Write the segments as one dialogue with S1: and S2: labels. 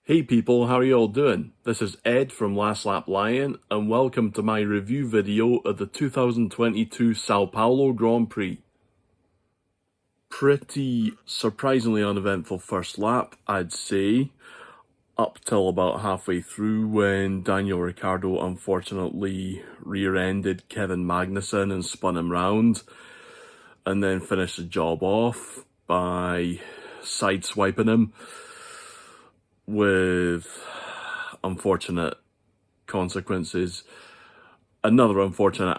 S1: Hey people, how are you all doing? This is Ed from Last Lap Lion, and welcome to my review video of the 2022 São Paulo Grand Prix. Pretty surprisingly uneventful first lap, I'd say, up till about halfway through when Daniel Ricciardo unfortunately rear-ended Kevin Magnussen and spun him round, and then finished the job off by sideswiping him with unfortunate consequences. Another unfortunate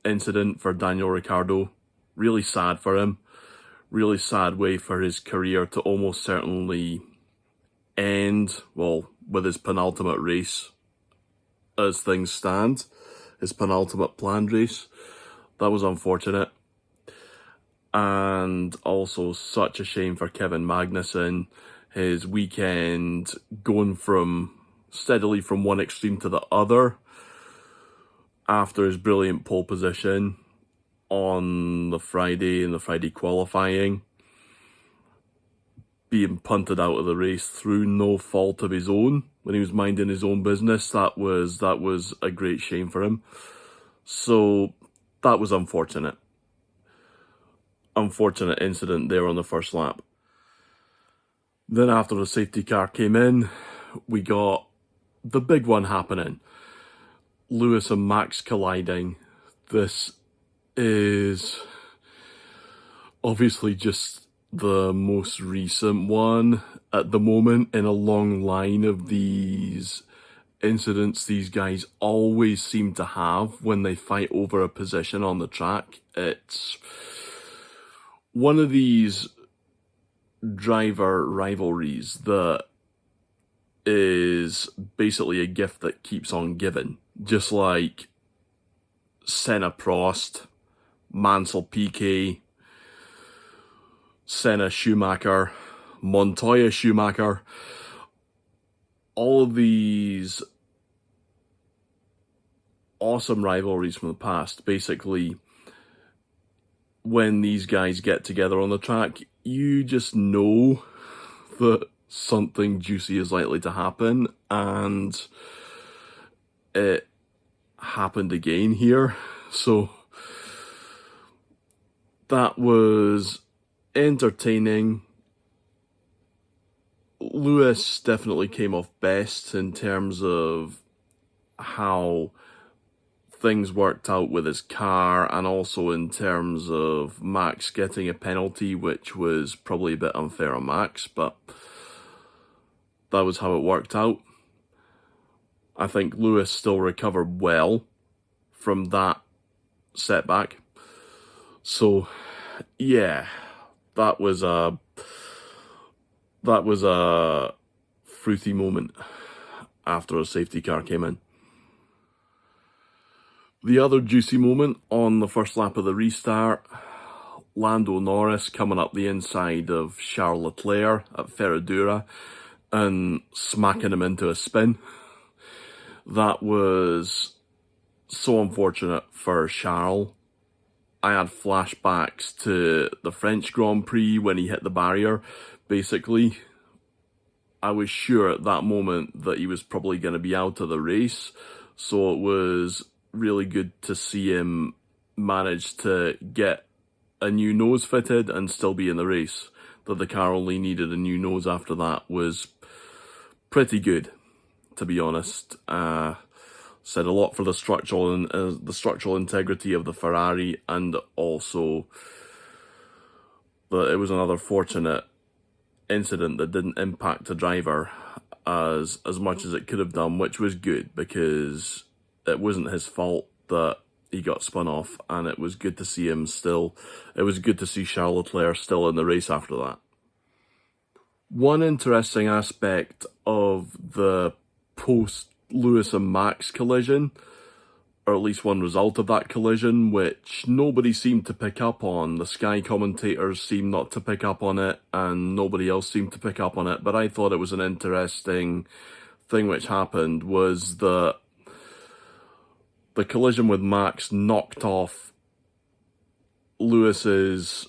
S1: incident for Daniel Ricciardo. Really sad for him. Really sad way for his career to almost certainly end, well, with his penultimate race as things stand. His penultimate planned race. That was unfortunate. And also such a shame for Kevin Magnussen. His weekend going steadily from one extreme to the other after his brilliant pole position on the Friday in the Friday qualifying, being punted out of the race through no fault of his own when he was minding his own business. That was a great shame for him. So that was unfortunate. Unfortunate incident there on the first lap. Then after the safety car came in, we got the big one happening. Lewis and Max colliding. This is obviously just the most recent one at the moment in a long line of these incidents these guys always seem to have when they fight over a position on the track. It's one of these driver rivalries that is basically a gift that keeps on giving. Just like Senna Prost, Mansell Piquet, Senna Schumacher, Montoya Schumacher, all of these awesome rivalries from the past. Basically, when these guys get together on the track, you just know that something juicy is likely to happen, and it happened again here. So that was entertaining. Lewis definitely came off best in terms of how things worked out with his car, and also in terms of Max getting a penalty, which was probably a bit unfair on Max, but that was how it worked out. I think Lewis still recovered well from that setback. So yeah, that was a fruity moment after a safety car came in. The other juicy moment on the first lap of the restart, Lando Norris coming up the inside of Charles Leclerc at Ferradura and smacking him into a spin. That was so unfortunate for Charles. I had flashbacks to the French Grand Prix when he hit the barrier. Basically, I was sure at that moment that he was probably going to be out of the race, so it was really good to see him manage to get a new nose fitted and still be in the race. That the car only needed a new nose after that was pretty good, to be honest. Said a lot for the structural integrity of the Ferrari, and also that it was another fortunate incident that didn't impact the driver as much as it could have done, which was good because it wasn't his fault that he got spun off, and it was good to see him still. It was good to see Charles Leclerc still in the race after that. One interesting aspect of the post-Lewis and Max collision, or at least one result of that collision, which nobody seemed to pick up on. The Sky commentators seemed not to pick up on it, and nobody else seemed to pick up on it, but I thought it was an interesting thing which happened, was that the collision with Max knocked off Lewis's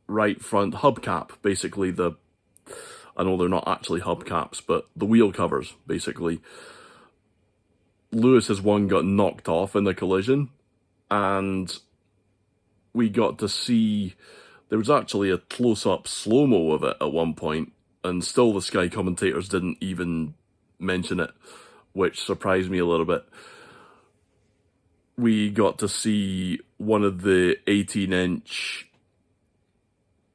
S1: right front hubcap, basically the I know they're not actually hubcaps, but the wheel covers, basically. Lewis's one got knocked off in the collision, and we got to see, there was actually a close-up slow-mo of it at one point, and still the Sky commentators didn't even mention it, which surprised me a little bit. We got to see one of the 18-inch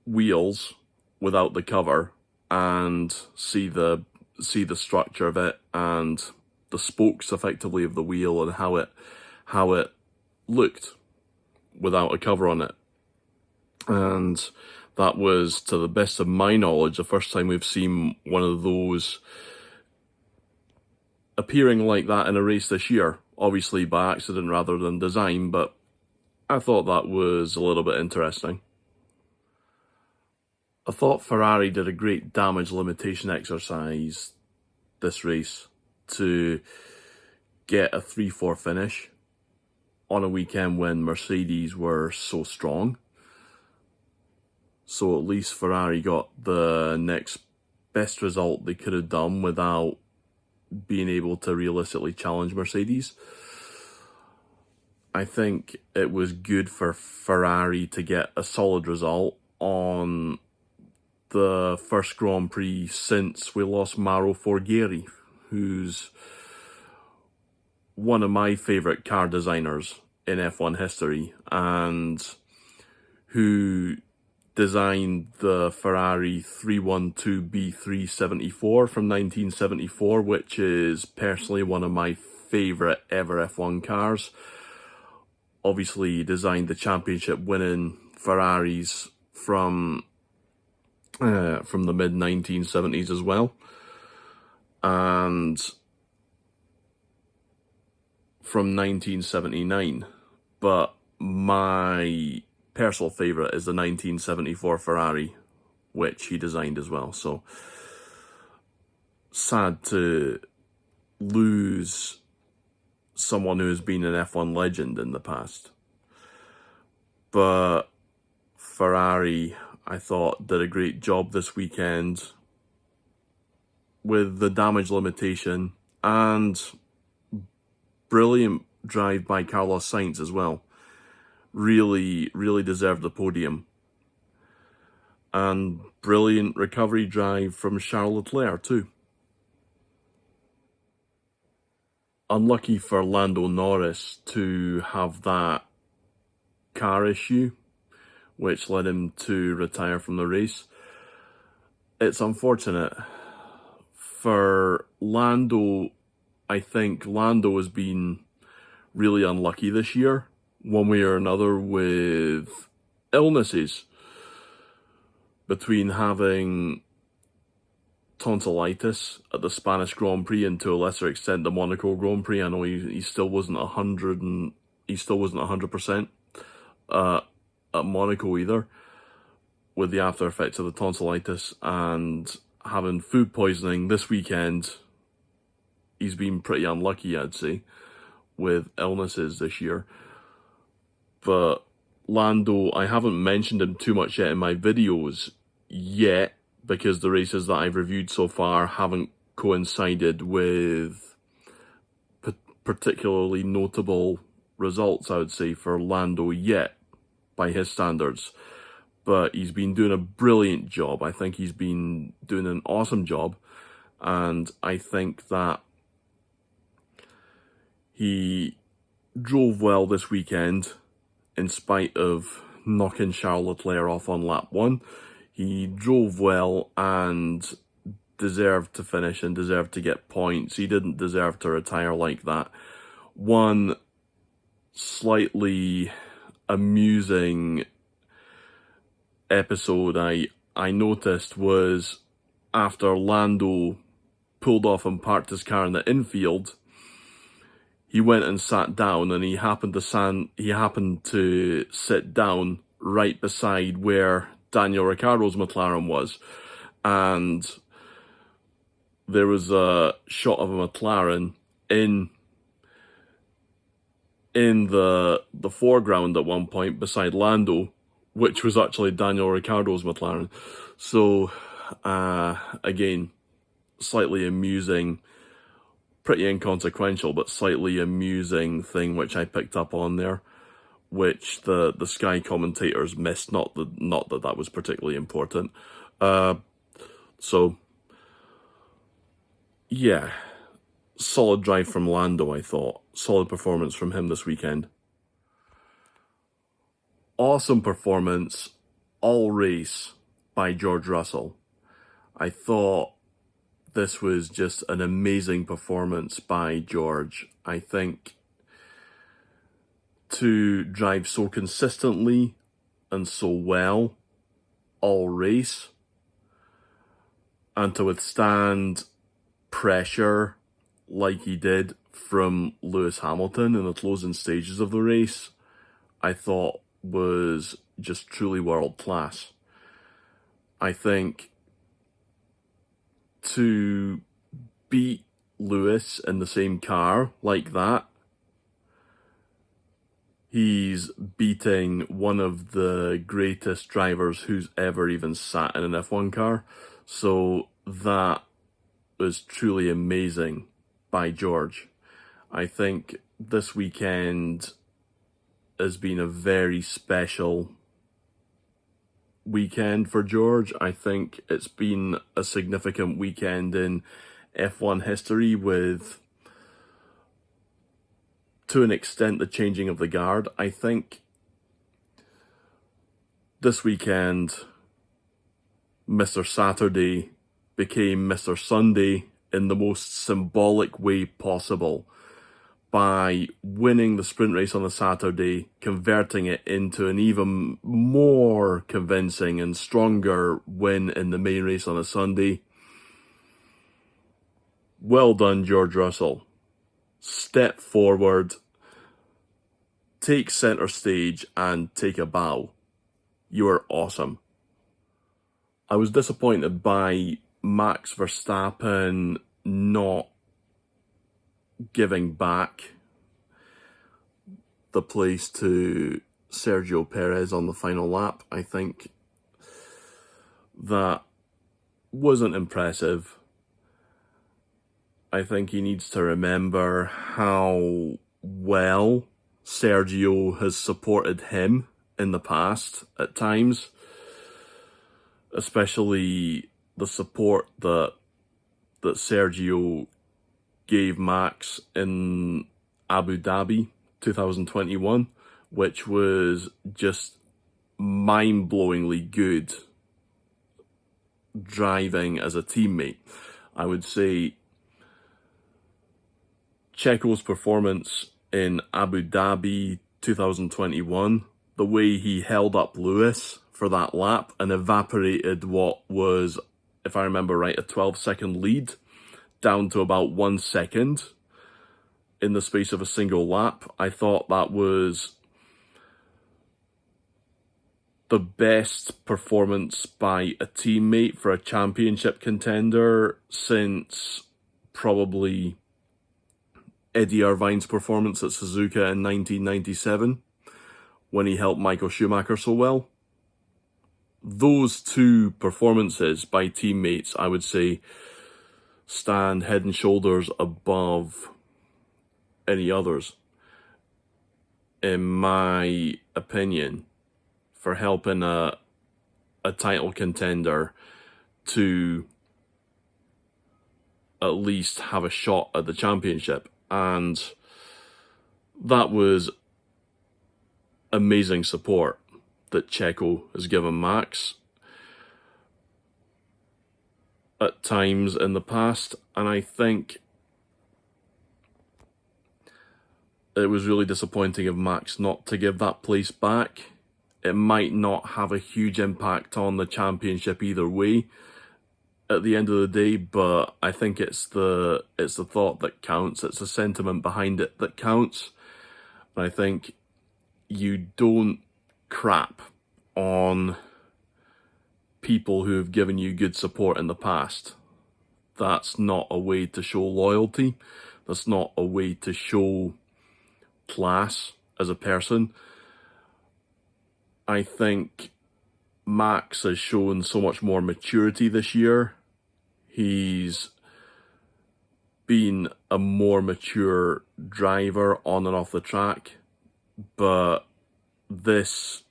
S1: wheels without the cover, and see the structure of it and the spokes effectively of the wheel and how it looked without a cover on it. And that was, to the best of my knowledge, the first time we've seen one of those appearing like that in a race this year. Obviously by accident rather than design, but I thought that was a little bit interesting. I thought Ferrari did a great damage limitation exercise this race to get a 3-4 finish on a weekend when Mercedes were so strong. So at least Ferrari got the next best result they could have done without being able to realistically challenge Mercedes. I think it was good for Ferrari to get a solid result on the first Grand Prix since we lost Mauro Forghieri, who's one of my favourite car designers in F1 history, and who designed the Ferrari 312B374 from 1974, which is personally one of my favourite ever F1 cars. Obviously, he designed the championship winning Ferraris from the mid-1970s as well. And from 1979. But my personal favourite is the 1974 Ferrari, which he designed as well. So, sad to lose someone who has been an F1 legend in the past. But Ferrari, I thought, did a great job this weekend with the damage limitation, and brilliant drive by Carlos Sainz as well. Really, really deserved the podium. And brilliant recovery drive from Charles Leclerc too. Unlucky for Lando Norris to have that car issue, which led him to retire from the race. It's unfortunate. For Lando, I think Lando has been really unlucky this year, one way or another, with illnesses. Between having tonsillitis at the Spanish Grand Prix and to a lesser extent the Monaco Grand Prix. I know he still wasn't 100% at Monaco either, with the after effects of the tonsillitis, and having food poisoning this weekend. He's been pretty unlucky, I'd say, with illnesses this year. But Lando, I haven't mentioned him too much yet in my videos yet, because the races that I've reviewed so far haven't coincided with particularly notable results, I would say, for Lando yet, by his standards. But he's been doing a brilliant job. I think he's been doing an awesome job. And I think that he drove well this weekend, in spite of knocking Charles Leclerc off on lap 1. He drove well and deserved to finish and deserved to get points. He didn't deserve to retire like that. One slightly amusing episode I noticed was after Lando pulled off and parked his car in the infield, he went and sat down, and he happened to sit down right beside where Daniel Ricciardo's McLaren was, and there was a shot of a McLaren in the foreground at one point beside Lando, which was actually Daniel Ricciardo's McLaren. So Again, slightly amusing, pretty inconsequential, but slightly amusing thing which I picked up on there, which the Sky commentators missed. Not that that was particularly important. So yeah, solid drive from Lando, I thought. Solid performance from him this weekend. Awesome performance all race by George Russell. I thought this was just an amazing performance by George. I think to drive so consistently and so well all race, and to withstand pressure like he did from Lewis Hamilton in the closing stages of the race, I thought was just truly world class. I think to beat Lewis in the same car like that, he's beating one of the greatest drivers who's ever even sat in an F1 car. So that was truly amazing by George. I think this weekend has been a very special weekend for George. I think it's been a significant weekend in F1 history with, to an extent, the changing of the guard. I think this weekend, Mr. Saturday became Mr. Sunday in the most symbolic way possible by winning the sprint race on the Saturday, converting it into an even more convincing and stronger win in the main race on a Sunday. Well done, George Russell. Step forward, take center stage, and take a bow. You are awesome. I was disappointed by Max Verstappen not giving back the place to Sergio Perez on the final lap. I think that wasn't impressive. I think he needs to remember how well Sergio has supported him in the past at times, especially the support that Sergio gave Max in Abu Dhabi 2021, which was just mind-blowingly good driving as a teammate. I would say Checo's performance in Abu Dhabi 2021, the way he held up Lewis for that lap and evaporated what was, if I remember right, a 12-second lead down to about 1 second in the space of a single lap. I thought that was the best performance by a teammate for a championship contender since probably Eddie Irvine's performance at Suzuka in 1997 when he helped Michael Schumacher so well. Those two performances by teammates, I would say, stand head and shoulders above any others, in my opinion, for helping a title contender to at least have a shot at the championship. And that was amazing support that Checo has given Max at times in the past, and I think it was really disappointing of Max not to give that place back. It might not have a huge impact on the championship either way at the end of the day, but I think it's the thought that counts. It's the sentiment behind it that counts. And I think you don't crap on people who have given you good support in the past. That's not a way to show loyalty. That's not a way to show class as a person. I think Max has shown so much more maturity this year. He's been a more mature driver on and off the track, but this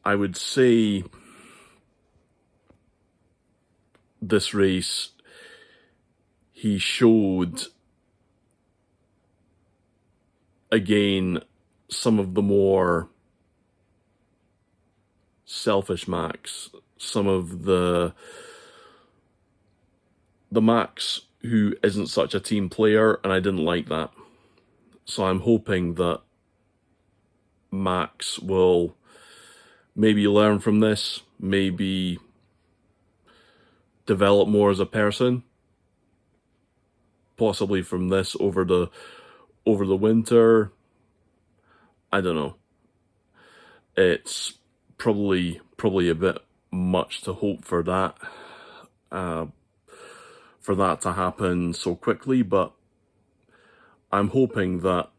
S1: I would say this race, he showed again some of the more selfish Max, some of the Max who isn't such a team player, and I didn't like that. So I'm hoping that Max will maybe learn from this, maybe develop more as a person, possibly from this over the winter. I don't know. It's probably a bit much to hope for that to happen so quickly, but I'm hoping that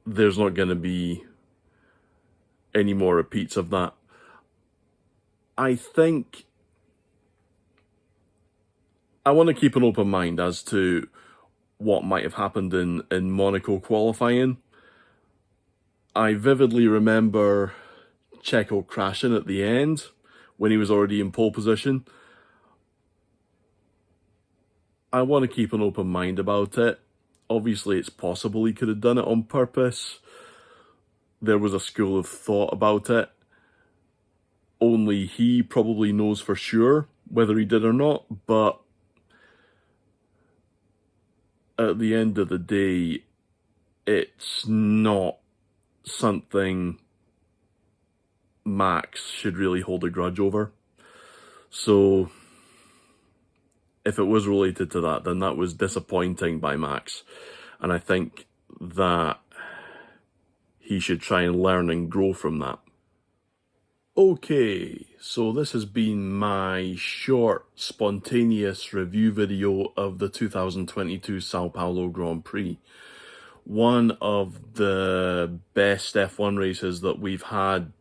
S1: there's not going to be any more repeats of that. I think I want to keep an open mind as to what might have happened in Monaco qualifying. I vividly remember Checo crashing at the end when he was already in pole position. I want to keep an open mind about it. Obviously, it's possible he could have done it on purpose. There was a school of thought about it. Only he probably knows for sure whether he did or not, but at the end of the day, it's not something Max should really hold a grudge over. So if it was related to that, then that was disappointing by Max. And I think that he should try and learn and grow from that. Okay, so this has been my short, spontaneous review video of the 2022 São Paulo Grand Prix. One of the best F1 races that we've had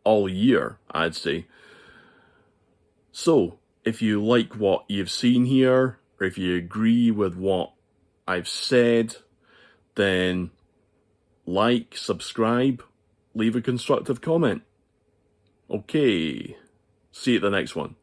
S1: all year, I'd say. So, if you like what you've seen here, or if you agree with what I've said, then like, subscribe, leave a constructive comment. Okay, see you at the next one.